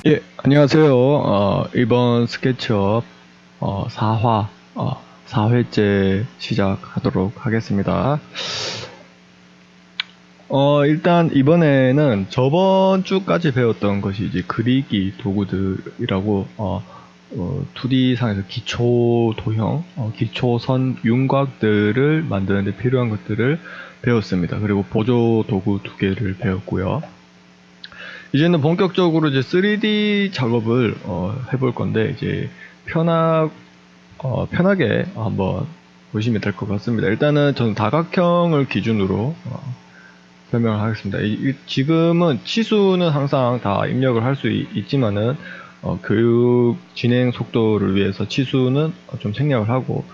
예, 안녕하세요. 이번 스케치업 4화, 4회째 시작하도록 하겠습니다. 일단 이번에는 저번 주까지 배웠던 것이 이제 그리기 도구들이라고 2D상에서 기초 도형, 기초선 윤곽들을 만드는 데 필요한 것들을 배웠습니다. 그리고 보조 도구 2개를 배웠고요. 이제는 본격적으로 이제 3D 작업을 해볼 건데 이제 편하게 한번 보시면 될 것 같습니다. 일단은 저는 다각형을 기준으로 설명을 하겠습니다. 지금은 치수는 항상 다 입력을 할 수 있지만은 교육 진행 속도를 위해서 치수는 좀 생략을 하고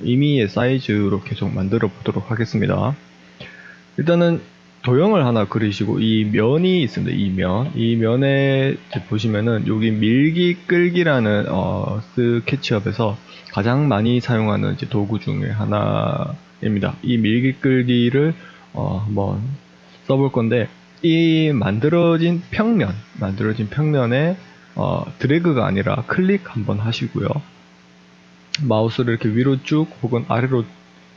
임의의 사이즈로 계속 만들어 보도록 하겠습니다. 일단은 도형을 하나 그리시고 이 면이 있습니다. 이 면에 보시면은 여기 밀기 끌기라는 스케치업에서 가장 많이 사용하는 이제 도구 중에 하나입니다. 이 밀기 끌기를 한번 써볼 건데 이 만들어진 평면에 드래그가 아니라 클릭 한번 하시고요. 마우스를 이렇게 위로 쭉 혹은 아래로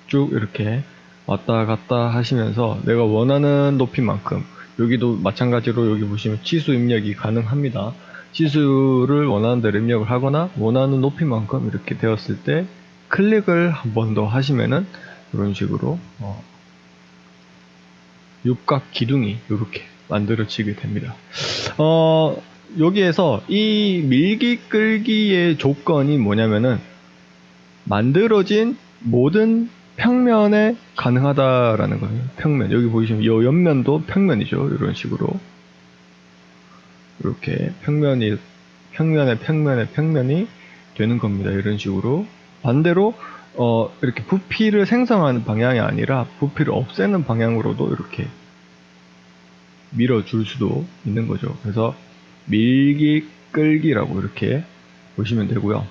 쭉 이렇게 왔다 갔다 하시면서 내가 원하는 높이만큼, 여기도 마찬가지로 여기 보시면 치수 입력이 가능합니다. 치수를 원하는 대로 입력을 하거나 원하는 높이만큼 이렇게 되었을 때 클릭을 한 번 더 하시면은 이런 식으로 육각 기둥이 이렇게 만들어지게 됩니다. 여기에서 이 밀기 끌기의 조건이 뭐냐면은 만들어진 모든 평면에 가능하다라는 거예요. 평면. 여기 보시면 이 옆면도 평면이죠. 이런 식으로. 이렇게 평면이 되는 겁니다. 이런 식으로. 반대로, 이렇게 부피를 생성하는 방향이 아니라 부피를 없애는 방향으로도 이렇게 밀어줄 수도 있는 거죠. 그래서 밀기, 끌기라고 이렇게 보시면 되고요.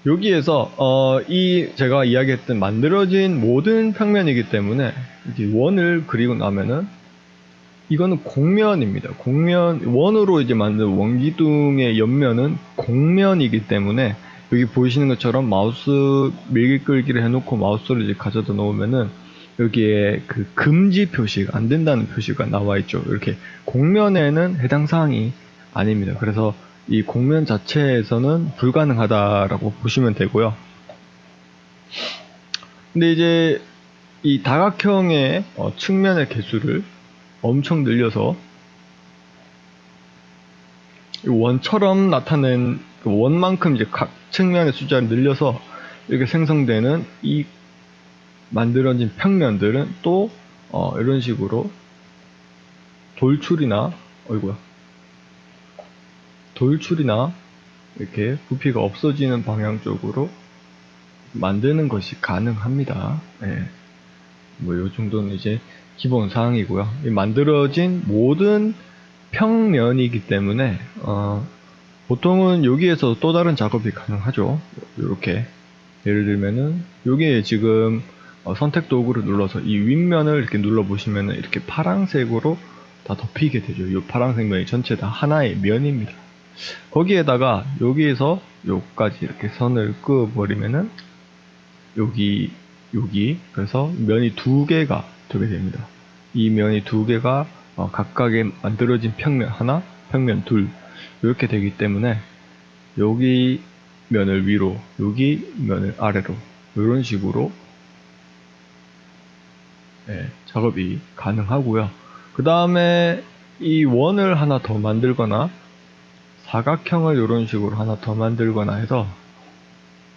여기에서 제가 이야기했던 만들어진 모든 평면이기 때문에 이제 원을 그리고 나면은 이거는 공면입니다. 원으로 이제 만든 원기둥의 옆면은 공면이기 때문에 여기 보이시는 것처럼 마우스 밀기 끌기를 해놓고 마우스를 이제 가져다 놓으면은 여기에 그 금지 표시가 안 된다는 표시가 나와 있죠. 이렇게 공면에는 해당 사항이 아닙니다. 그래서 이 공면 자체에서는 불가능하다라고 보시면 되고요. 근데 이제 이 다각형의 측면의 개수를 엄청 늘려서 원처럼 나타낸 그 원만큼 이제 각 측면의 숫자를 늘려서 이렇게 생성되는 이 만들어진 평면들은 또 이런 식으로 돌출이나 이렇게 부피가 없어지는 방향 쪽으로 만드는 것이 가능합니다. 예. 요 정도는 이제 기본 사항이고요. 만들어진 모든 평면이기 때문에 보통은 여기에서 또 다른 작업이 가능하죠. 이렇게 예를 들면은 여기에 지금 선택 도구를 눌러서 이 윗면을 이렇게 눌러 보시면은 이렇게 파란색으로 다 덮이게 되죠. 이 파란색 면이 전체 다 하나의 면입니다. 거기에다가 여기에서 여기까지 이렇게 선을 그어 버리면은 여기 그래서 면이 두 개가 되게 됩니다. 이 면이 두 개가 각각의 만들어진 평면 하나, 평면 둘 이렇게 되기 때문에 여기 면을 위로, 여기 면을 아래로 이런 식으로 작업이 가능하고요. 그 다음에 이 원을 하나 더 만들거나 사각형을 이런 식으로 하나 더 만들거나 해서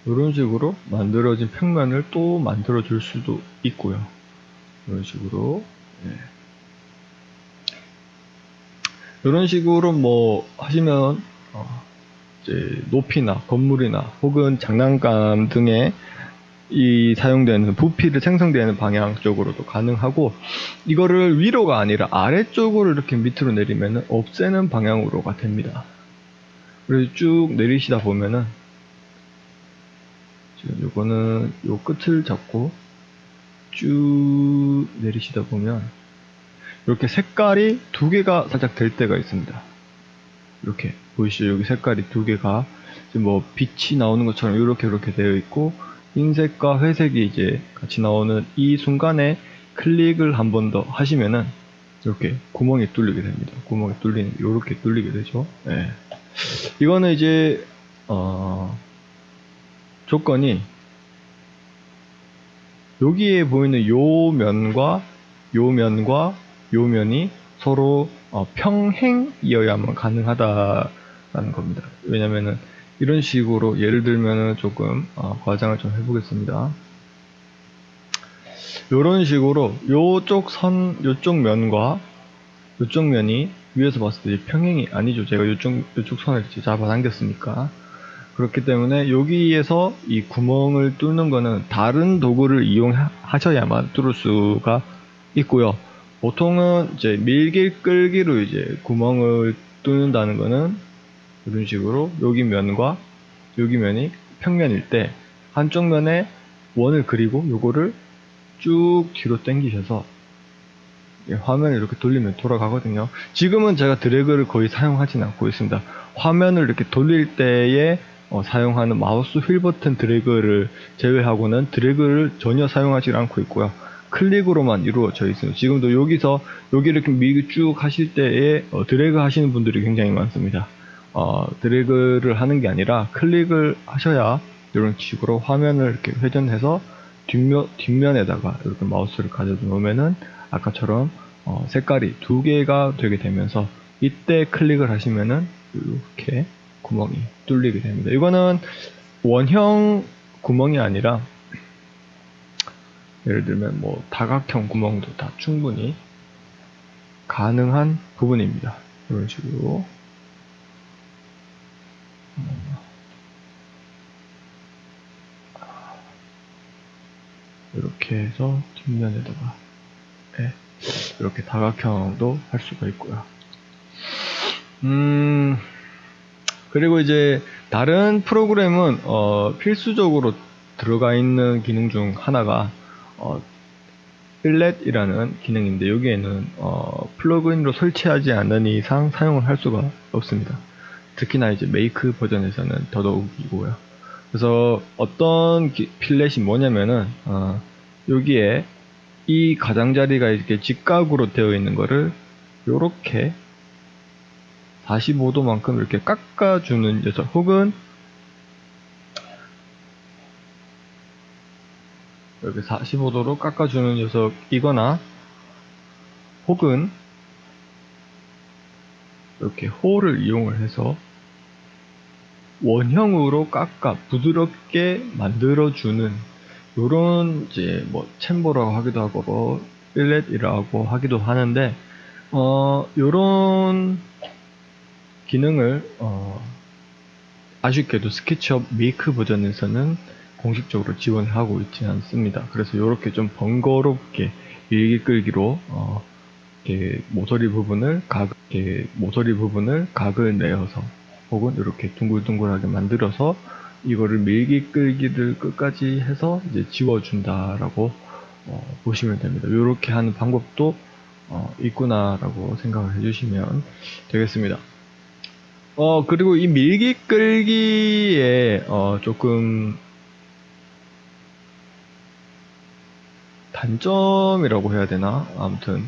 이런 식으로 만들어진 평면을 또 만들어 줄 수도 있고요. 이런 식으로 이런 식으로 뭐 하시면 이제 높이나 건물이나 혹은 장난감 등에 이 사용되는 부피를 생성되는 방향 쪽으로도 가능하고, 이거를 위로가 아니라 아래쪽으로 이렇게 밑으로 내리면 없애는 방향으로가 됩니다. 그래서 쭉 내리시다 보면은 지금 요거는 요 끝을 잡고 쭉 내리시다 보면 이렇게 색깔이 두 개가 살짝 될 때가 있습니다. 이렇게 보이시죠? 여기 색깔이 두 개가 지금 뭐 빛이 나오는 것처럼 이렇게 되어 있고, 흰색과 회색이 이제 같이 나오는 이 순간에 클릭을 한 번 더 하시면은 이렇게 구멍이 뚫리게 됩니다. 구멍이 뚫리는, 이렇게 뚫리게 되죠. 네. 이거는 이제 조건이 여기에 보이는 요 면과 요 면과 요 면이 서로 평행이어야만 가능하다라는 겁니다. 왜냐면은 이런 식으로 예를 들면은 조금 과장을 좀 해보겠습니다. 이런 식으로 요쪽 면과 요쪽 면이 위에서 봤을 때 평행이 아니죠. 제가 요쪽 선을 잡아당겼으니까. 그렇기 때문에 여기에서 이 구멍을 뚫는 거는 다른 도구를 이용하셔야만 뚫을 수가 있고요. 보통은 이제 밀기 끌기로 이제 구멍을 뚫는다는 거는 이런 식으로 여기 면과 여기 면이 평면일 때 한쪽 면에 원을 그리고 요거를 쭉 뒤로 당기셔서 화면을 이렇게 돌리면 돌아가거든요. 지금은 제가 드래그를 거의 사용하진 않고 있습니다. 화면을 이렇게 돌릴 때에 사용하는 마우스 휠 버튼 드래그를 제외하고는 드래그를 전혀 사용하지 않고 있고요. 클릭으로만 이루어져 있습니다. 지금도 여기서 여기 이렇게 밀기 쭉 하실 때에 드래그 하시는 분들이 굉장히 많습니다. 드래그를 하는 게 아니라 클릭을 하셔야 이런 식으로 화면을 이렇게 회전해서 뒷면에다가 이렇게 마우스를 가져다 놓으면은 아까처럼 색깔이 두 개가 되게 되면서 이때 클릭을 하시면은 이렇게 구멍이 뚫리게 됩니다. 이거는 원형 구멍이 아니라 예를 들면 뭐 다각형 구멍도 다 충분히 가능한 부분입니다. 이런 식으로 이렇게 해서 뒷면에다가 이렇게 다각형도 할 수가 있고요. 그리고 이제 다른 프로그램은 필수적으로 들어가 있는 기능 중 하나가 필렛이라는 기능인데, 여기에는 플러그인으로 설치하지 않는 이상 사용을 할 수가 없습니다. 특히나 이제 메이크 버전에서는 더더욱이고요. 그래서 어떤 필렛이 뭐냐면은 여기에 이 가장자리가 이렇게 직각으로 되어 있는 거를 요렇게 45도만큼 이렇게 깎아주는 녀석, 혹은 이렇게 45도로 깎아주는 녀석이거나, 혹은 이렇게 홀을 이용을 해서 원형으로 깎아 부드럽게 만들어주는 요런 이제 뭐 챔버라고 하기도 하고 뭐 필렛이라고 하기도 하는데, 요런 기능을 아쉽게도 스케치업 메이크 버전에서는 공식적으로 지원하고 있지 않습니다. 그래서 이렇게 좀 번거롭게 밀기 끌기로 이렇게 모서리 부분을 각을 내어서 혹은 이렇게 둥글둥글하게 만들어서 이거를 밀기 끌기를 끝까지 해서 이제 지워준다라고 보시면 됩니다. 이렇게 하는 방법도 있구나라고 생각을 해주시면 되겠습니다. 그리고 이 밀기 끌기에 조금 단점이라고 해야 되나? 아무튼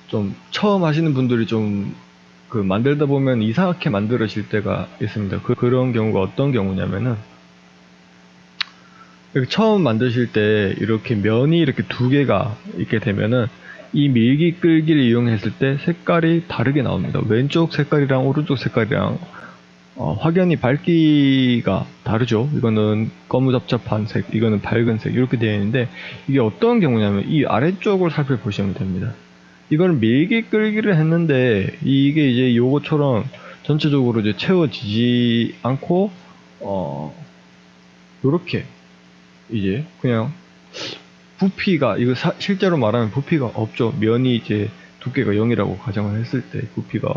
좀 처음 하시는 분들이 좀 만들다 보면 이상하게 만들어질 때가 있습니다. 그런 경우가 어떤 경우냐면은, 이렇게 처음 만드실 때 이렇게 면이 이렇게 두 개가 있게 되면은 이 밀기 끌기를 이용했을 때 색깔이 다르게 나옵니다. 왼쪽 색깔이랑 오른쪽 색깔이랑 확연히 밝기가 다르죠. 이거는 거무잡잡한 색, 이거는 밝은 색, 이렇게 되어 있는데, 이게 어떤 경우냐면 이 아래쪽을 살펴보시면 됩니다. 이거는 밀기 끌기를 했는데 이게 이제 요거처럼 전체적으로 이제 채워지지 않고 요렇게 이제 그냥 부피가, 이거 실제로 말하면 부피가 없죠. 면이 이제 두께가 0이라고 가정을 했을 때 부피가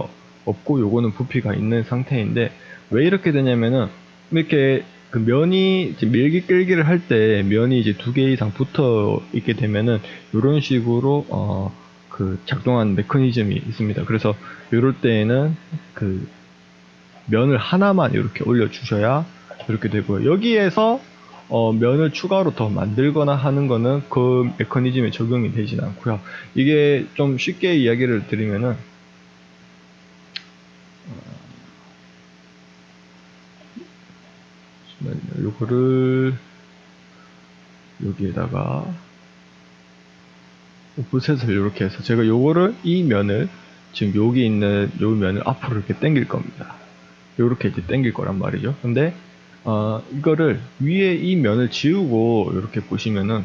없고, 요거는 부피가 있는 상태인데, 왜 이렇게 되냐면은 이렇게 그 면이 이제 밀기 끌기를 할 때 면이 이제 두 개 이상 붙어 있게 되면은 이런 식으로 그 작동하는 메커니즘이 있습니다. 그래서 이럴 때에는 그 면을 하나만 이렇게 올려주셔야 이렇게 되고요. 여기에서 면을 추가로 더 만들거나 하는 거는 그 메커니즘에 적용이 되진 않고요. 이게 좀 쉽게 이야기를 드리면은 요거를 여기에다가 오프셋을 이렇게 해서 제가 요거를 이 면을 지금 여기 있는 요 면을 앞으로 이렇게 당길 겁니다. 요렇게 이제 당길 거란 말이죠. 근데 이거를 위에 이 면을 지우고 이렇게 보시면은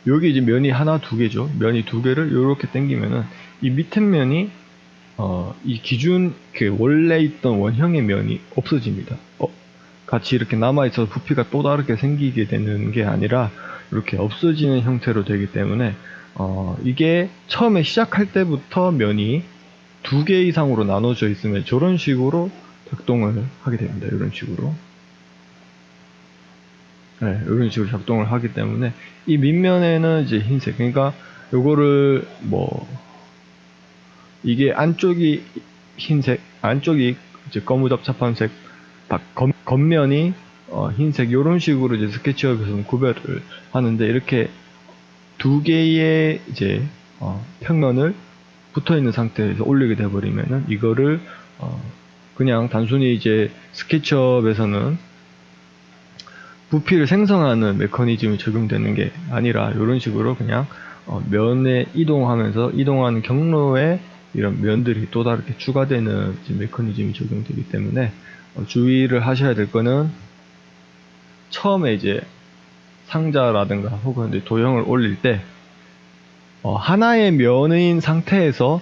여기 이제 면이 하나 두 개죠. 면이 두 개를 이렇게 당기면은 이 밑에 면이 이 기준 그 원래 있던 원형의 면이 없어집니다. 같이 이렇게 남아있어서 부피가 또 다르게 생기게 되는 게 아니라 이렇게 없어지는 형태로 되기 때문에 이게 처음에 시작할 때부터 면이 두 개 이상으로 나눠져 있으면 저런 식으로 작동을 하게 됩니다. 이런 식으로. 네, 이런 식으로 작동을 하기 때문에 이 밑면에는 이제 흰색, 그러니까 요거를 뭐 이게 안쪽이 흰색, 안쪽이 이제 거무잡잡한색, 겉면이 흰색, 이런 식으로 이제 스케치업에서는 구별을 하는데, 이렇게 두 개의 이제 평면을 붙어 있는 상태에서 올리게 돼버리면은 이거를 그냥 단순히 이제 스케치업에서는 부피를 생성하는 메커니즘이 적용되는 게 아니라 이런 식으로 그냥 면에 이동하면서 이동하는 경로에 이런 면들이 또 다르게 추가되는 메커니즘이 적용되기 때문에 주의를 하셔야 될 거는 처음에 이제 상자라든가 혹은 도형을 올릴 때 하나의 면인 상태에서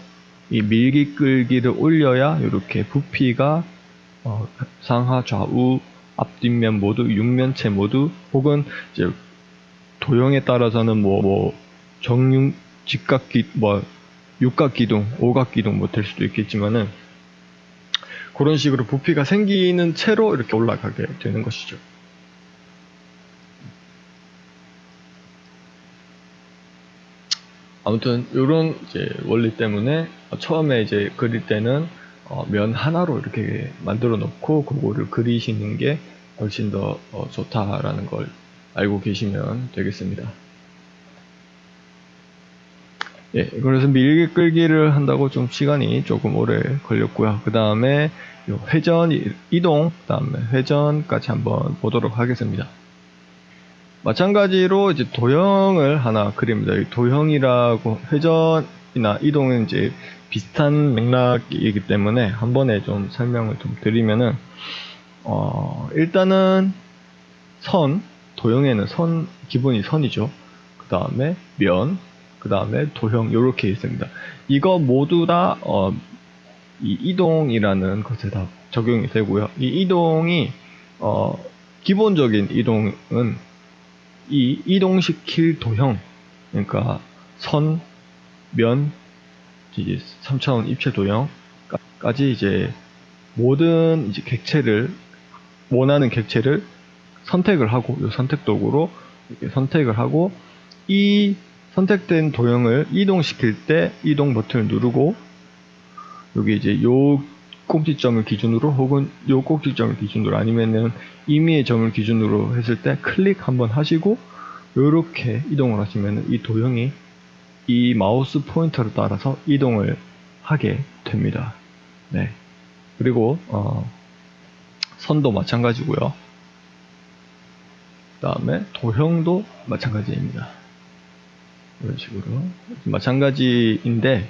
이 밀기 끌기를 올려야 이렇게 부피가 상하 좌우 앞뒷면 모두 육면체 모두 혹은 이제 도형에 따라서는 뭐 정육 직각기 육각기둥 오각기둥 뭐 될 수도 있겠지만은 그런 식으로 부피가 생기는 채로 이렇게 올라가게 되는 것이죠. 아무튼 이런 이제 원리 때문에 처음에 이제 그릴 때는 면 하나로 이렇게 만들어 놓고 그거를 그리시는 게 훨씬 더 좋다라는 걸 알고 계시면 되겠습니다. 예, 그래서 밀기 끌기를 한다고 좀 시간이 조금 오래 걸렸고요. 그 다음에 회전 이동, 그 다음에 회전까지 한번 보도록 하겠습니다. 마찬가지로 이제 도형을 하나 그립니다. 도형이라고 회전이나 이동은 이제 비슷한 맥락이기 때문에 한 번에 좀 설명을 좀 드리면은 일단은 도형에는 기본이 선이죠. 그 다음에 면, 그 다음에 도형 이렇게 있습니다. 이거 모두 다 이 이동이라는 것에 다 적용이 되고요. 이 이동이 기본적인 이동은 이 이동시킬 도형, 그러니까 선, 면, 이제 3차원 입체 도형까지 이제 모든 이제 원하는 객체를 선택을 하고, 이 선택 도구로 이렇게 선택을 하고, 이 선택된 도형을 이동시킬 때 이동 버튼을 누르고, 여기 이제 요 꼭지점을 기준으로 혹은 요 꼭지점을 기준으로 아니면은 임의의 점을 기준으로 했을 때 클릭 한번 하시고 요렇게 이동을 하시면 이 도형이 이 마우스 포인터를 따라서 이동을 하게 됩니다. 네. 그리고 선도 마찬가지고요. 그 다음에 도형도 마찬가지입니다. 이런 식으로 마찬가지인데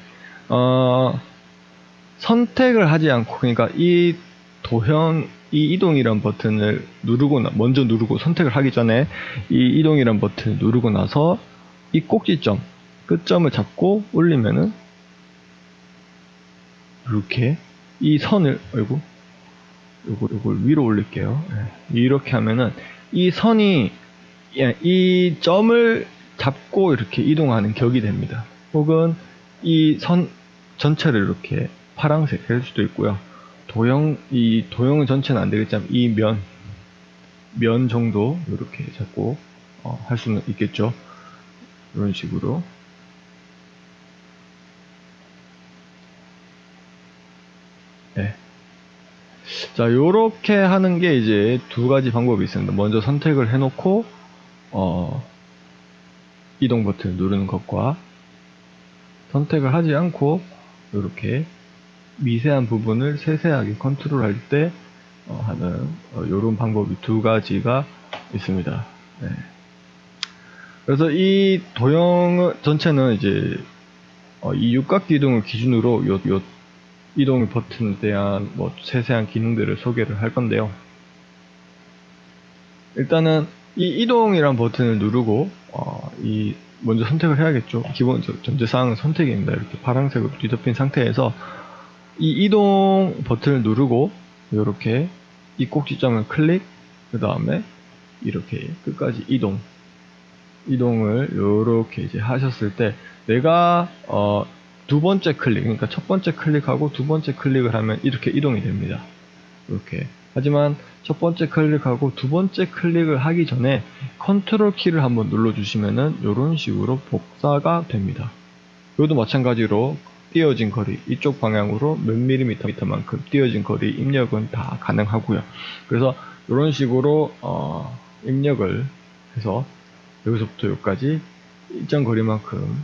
선택을 하지 않고, 그러니까 이 이동이란 버튼을 먼저 누르고 선택을 하기 전에 이 이동이란 버튼을 누르고 나서 이 꼭지점, 끝점을 잡고 올리면은 이렇게 이 선을, 요걸 위로 올릴게요. 네. 이렇게 하면은 이 선이 이 점을 잡고 이렇게 이동하는 격이 됩니다. 혹은 이 선 전체를 이렇게 파란색 할 수도 있고요. 이 도형은 전체는 안 되겠지만 이 면 정도 이렇게 잡고 할 수는 있겠죠. 이런 식으로. 네. 자, 요렇게 하는 게 이제 두 가지 방법이 있습니다. 먼저 선택을 해놓고, 이동 버튼을 누르는 것과 선택을 하지 않고, 요렇게 미세한 부분을 세세하게 컨트롤할 때 하는 요런 방법이 두 가지가 있습니다. 네. 그래서 이 도형 전체는 이제 이 육각 이동을 기준으로 요 이동 버튼에 대한 뭐 세세한 기능들을 소개를 할 건데요. 일단은 이 이동이란 버튼을 누르고 먼저 선택을 해야겠죠. 기본적 전제사항은 선택입니다. 이렇게 파란색으로 뒤덮인 상태에서 이 이동 버튼을 누르고 이렇게 이 꼭지점을 클릭, 그 다음에 이렇게 끝까지 이동을 이렇게 이제 하셨을 때 내가 두 번째 클릭, 그러니까 첫 번째 클릭하고 두 번째 클릭을 하면 이렇게 이동이 됩니다. 이렇게. 하지만 첫 번째 클릭하고 두 번째 클릭을 하기 전에 컨트롤 키를 한번 눌러주시면은 이런 식으로 복사가 됩니다. 이것도 마찬가지로 띄어진 거리, 이쪽 방향으로 몇 밀리미터만큼 띄어진 거리 입력은 다 가능하고요. 그래서 이런 식으로 입력을 해서 여기서부터 여기까지 일정 거리만큼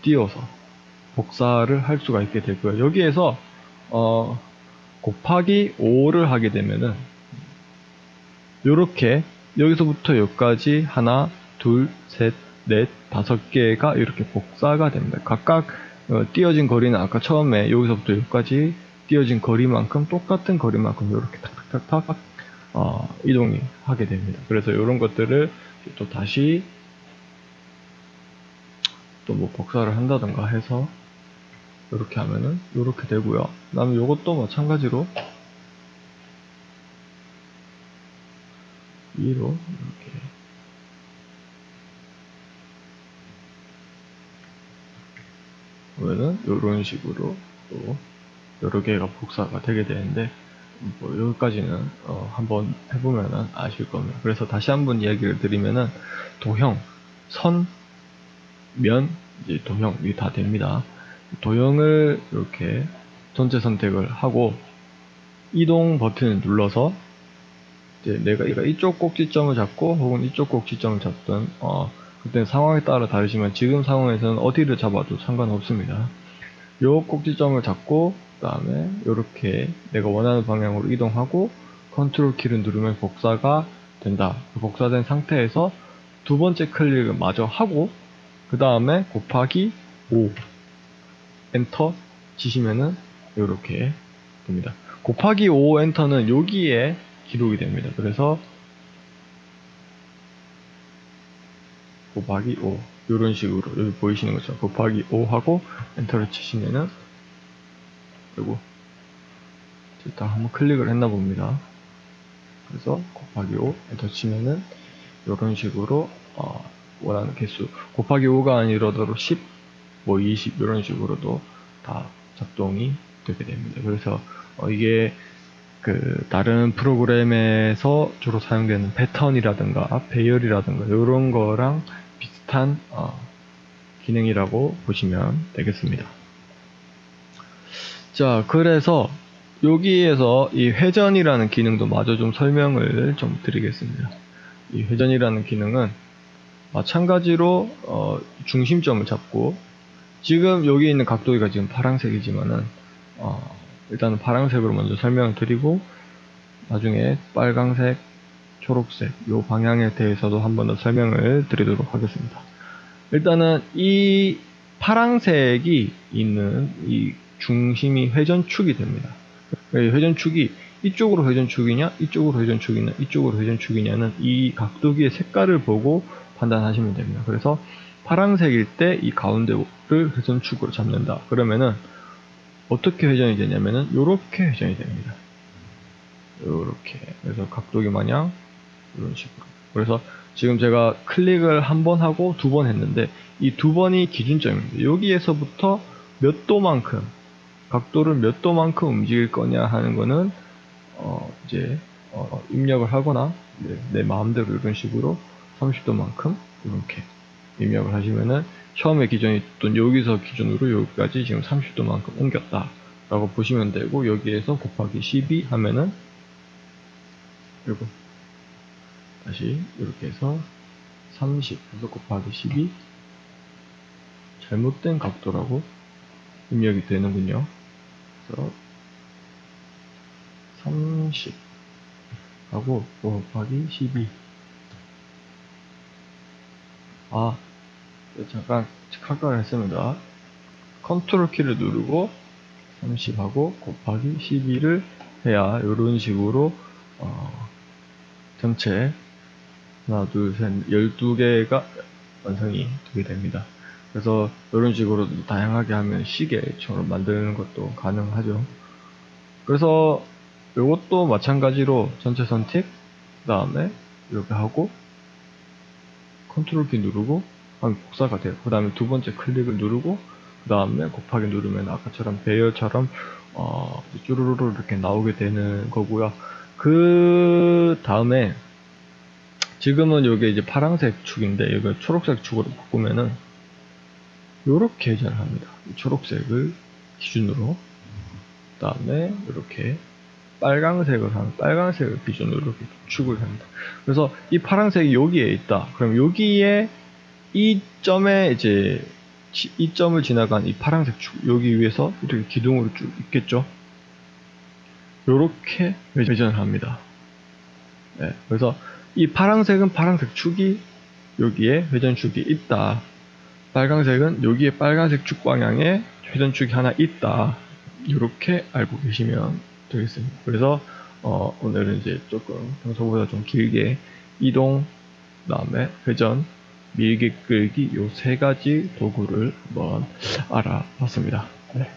띄워서 복사를 할 수가 있게 되고요. 여기에서 곱하기 5를 하게 되면은 요렇게 여기서부터 여기까지 하나, 둘, 셋, 넷, 5개가 이렇게 복사가 됩니다. 각각 띄어진 거리는 아까 처음에 여기서부터 여기까지 띄어진 거리만큼 똑같은 거리만큼 이렇게 탁탁탁탁 이동이 하게 됩니다. 그래서 이런 것들을 또 다시 또 뭐 복사를 한다던가 해서 이렇게 하면은 이렇게 되고요. 그 다음에 이것도 마찬가지로 위로 이렇게 보면은 이런 식으로 또 여러 개가 복사가 되게 되는데 뭐 여기까지는 한번 해보면은 아실 겁니다. 그래서 다시 한번 이야기를 드리면은 도형, 선, 면, 이제 도형이 다 됩니다. 도형을 이렇게 전체 선택을 하고 이동 버튼을 눌러서 이제 내가 이쪽 꼭지점을 잡고 혹은 이쪽 꼭지점을 잡든 그때 상황에 따라 다르지만 지금 상황에서는 어디를 잡아도 상관없습니다. 요 꼭지점을 잡고 그 다음에 이렇게 내가 원하는 방향으로 이동하고 컨트롤 키를 누르면 복사가 된다. 복사된 상태에서 두 번째 클릭을 마저 하고 그 다음에 곱하기 5 엔터 치시면은 이렇게 됩니다. 곱하기 5 엔터는 여기에 기록이 됩니다. 그래서 곱하기 5 이런 식으로 여기 보이시는 것처럼 곱하기 5 하고 엔터를 치시면은 그리고 일단 한번 클릭을 했나 봅니다. 그래서 곱하기 5 엔터 치면은 이런 식으로 원하는 개수 곱하기 5가 아니더라도 10, 뭐 20 이런 식으로도 다 작동이 되게 됩니다. 그래서 이게 그 다른 프로그램에서 주로 사용되는 패턴이라든가 배열이라든가 이런 거랑 비슷한 기능이라고 보시면 되겠습니다. 자, 그래서 여기에서 이 회전이라는 기능도 마저 좀 설명을 좀 드리겠습니다. 이 회전이라는 기능은 마찬가지로 중심점을 잡고 지금 여기 있는 각도기가 지금 파란색이지만은 일단은 파란색으로 먼저 설명을 드리고 나중에 빨강색, 초록색 이 방향에 대해서도 한 번 더 설명을 드리도록 하겠습니다. 일단은 이 파란색이 있는 이 중심이 회전축이 됩니다. 회전축이 이쪽으로 회전축이냐, 이쪽으로 회전축이냐, 이쪽으로 회전축이냐는 이 각도기의 색깔을 보고 판단하시면 됩니다. 그래서 파란색일 때 이 가운데를 회전축으로 잡는다. 그러면은 어떻게 회전이 되냐면은 요렇게 회전이 됩니다. 요렇게. 그래서 각도기 마냥 이런 식으로. 그래서 지금 제가 클릭을 한 번 하고 두 번 했는데 이 두 번이 기준점입니다. 여기에서부터 몇 도만큼 각도를 몇 도만큼 움직일 거냐 하는 거는 이제 입력을 하거나 내 마음대로 이런 식으로 30도만큼 이렇게 입력을 하시면은 처음에 기준이 있던 여기서 기준으로 여기까지 지금 30도만큼 옮겼다. 라고 보시면 되고, 여기에서 곱하기 12 하면은 그리고 다시 이렇게 해서 30 해서 곱하기 12 잘못된 각도라고 입력이 되는군요. 그래서 30 하고 곱하기 12. 잠깐 착각을 했습니다. 컨트롤 키를 누르고 30하고 곱하기 12를 해야 이런 식으로 전체 하나, 둘, 셋, 12개가 완성이 되게 됩니다. 그래서 이런 식으로 다양하게 하면 시계처럼 만드는 것도 가능하죠. 그래서 이것도 마찬가지로 전체 선택, 그 다음에 이렇게 하고 컨트롤 키 누르고 하면 복사가 돼요. 그 다음에 두 번째 클릭을 누르고 그 다음에 곱하기 누르면 아까처럼 배열처럼 쭈루루루 이렇게 나오게 되는 거고요. 그 다음에 지금은 이게 이제 파란색 축인데 이걸 초록색 축으로 바꾸면은 이렇게 회전을 합니다. 초록색을 기준으로 그 다음에 이렇게 빨간색을 기준으로 이렇게 축을 합니다. 그래서 이 파란색이 여기에 있다. 그럼 여기에 이 점에 이제 이 점을 지나간 이 파란색 축 여기 위에서 이렇게 기둥으로 쭉 있겠죠. 이렇게 회전을 합니다. 네, 그래서 이 파란색은 파란색 축이 여기에 회전축이 있다. 빨간색은 여기에 빨간색 축 방향에 회전축이 하나 있다. 이렇게 알고 계시면 되겠습니다. 그래서 오늘은 이제 조금 평소보다 좀 길게 이동, 그 다음에 회전, 밀기 끌기 요 세 가지 도구를 한번 알아봤습니다. 네.